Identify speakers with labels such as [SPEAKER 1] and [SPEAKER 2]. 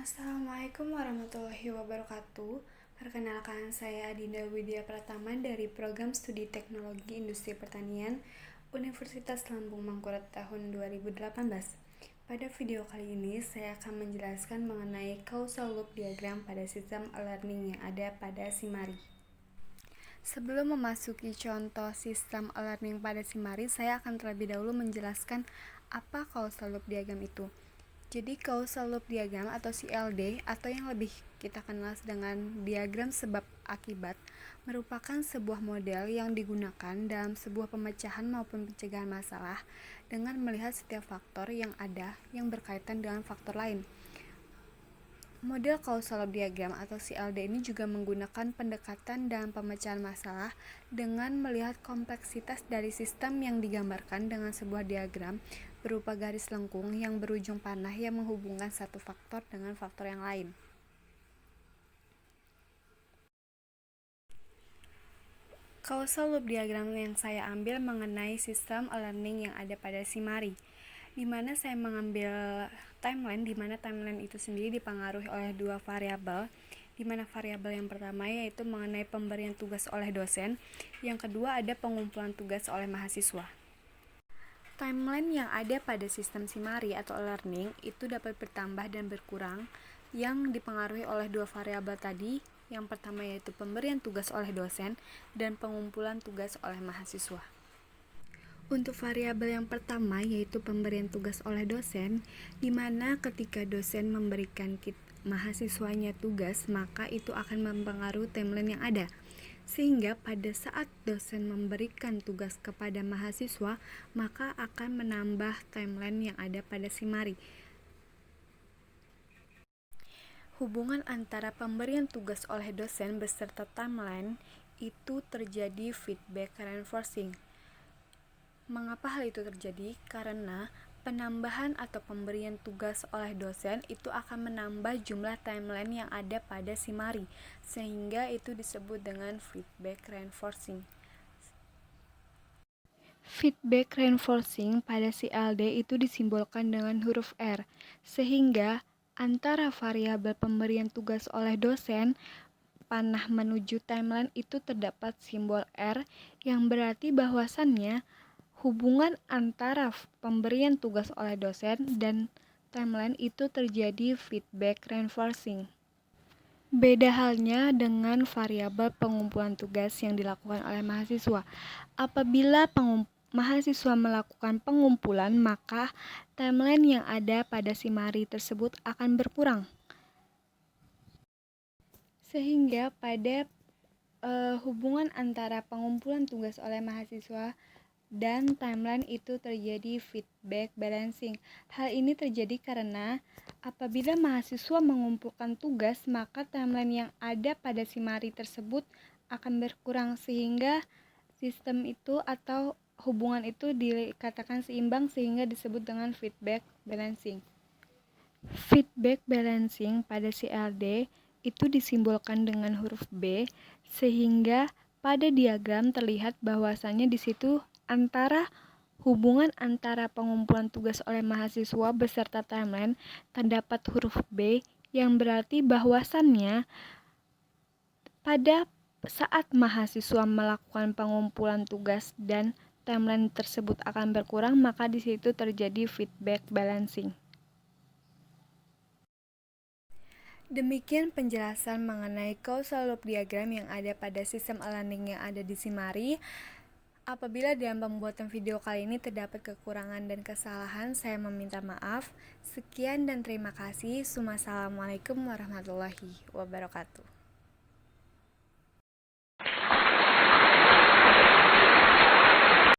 [SPEAKER 1] Assalamualaikum warahmatullahi wabarakatuh. Perkenalkan, saya Dinda Widya Pratama dari Program Studi Teknologi Industri Pertanian Universitas Lambung Mangkurat tahun 2018. Pada video kali ini, saya akan menjelaskan mengenai causal loop diagram pada sistem e-learning yang ada pada Simari. Sebelum memasuki contoh sistem e-learning pada Simari, saya akan terlebih dahulu menjelaskan apa causal loop diagram itu. Jadi causal loop diagram atau CLD atau yang lebih kita kenal dengan diagram sebab akibat merupakan sebuah model yang digunakan dalam sebuah pemecahan maupun pencegahan masalah dengan melihat setiap faktor yang ada yang berkaitan dengan faktor lain. Model causal loop diagram atau CLD ini juga menggunakan pendekatan dalam pemecahan masalah dengan melihat kompleksitas dari sistem yang digambarkan dengan sebuah diagram berupa garis lengkung yang berujung panah yang menghubungkan satu faktor dengan faktor yang lain. Causal loop diagram yang saya ambil mengenai sistem e-learning yang ada pada Simari, di mana saya mengambil timeline, di mana timeline itu sendiri dipengaruhi oleh dua variabel, di mana variabel yang pertama yaitu mengenai pemberian tugas oleh dosen, yang kedua ada pengumpulan tugas oleh mahasiswa. Timeline yang ada pada sistem Simari atau e-learning itu dapat bertambah dan berkurang yang dipengaruhi oleh dua variabel tadi. Yang pertama yaitu pemberian tugas oleh dosen dan pengumpulan tugas oleh mahasiswa. Untuk variabel yang pertama yaitu pemberian tugas oleh dosen, di mana ketika dosen memberikan mahasiswanya tugas, maka itu akan mempengaruhi timeline yang ada. Sehingga pada saat dosen memberikan tugas kepada mahasiswa, maka akan menambah timeline yang ada pada Simari. Hubungan antara pemberian tugas oleh dosen beserta timeline itu terjadi feedback reinforcing. Mengapa hal itu terjadi? Karena penambahan atau pemberian tugas oleh dosen itu akan menambah jumlah timeline yang ada pada Simari, sehingga itu disebut dengan feedback reinforcing. Feedback reinforcing pada CLD itu disimbolkan dengan huruf R, sehingga antara variabel pemberian tugas oleh dosen panah menuju timeline itu terdapat simbol R yang berarti bahwasannya hubungan antara pemberian tugas oleh dosen dan timeline itu terjadi feedback reinforcing. Beda halnya dengan variabel pengumpulan tugas yang dilakukan oleh mahasiswa. Apabila mahasiswa melakukan pengumpulan, maka timeline yang ada pada Simari tersebut akan berkurang. Sehingga pada hubungan antara pengumpulan tugas oleh mahasiswa dan timeline itu terjadi feedback balancing. Hal ini terjadi karena apabila mahasiswa mengumpulkan tugas, maka timeline yang ada pada Simari tersebut akan berkurang, sehingga sistem itu atau hubungan itu dikatakan seimbang, sehingga disebut dengan feedback balancing. Feedback balancing pada CLD itu disimbolkan dengan huruf B, sehingga pada diagram terlihat bahwasannya di situ hubungan antara pengumpulan tugas oleh mahasiswa beserta timeline terdapat huruf B yang berarti bahwasannya pada saat mahasiswa melakukan pengumpulan tugas dan timeline tersebut akan berkurang, maka di situ terjadi feedback balancing. Demikian penjelasan mengenai causal loop diagram yang ada pada sistem e-learning yang ada di Simari. Apabila dalam pembuatan video kali ini terdapat kekurangan dan kesalahan, saya meminta maaf. Sekian dan terima kasih. Wassalamualaikum warahmatullahi wabarakatuh.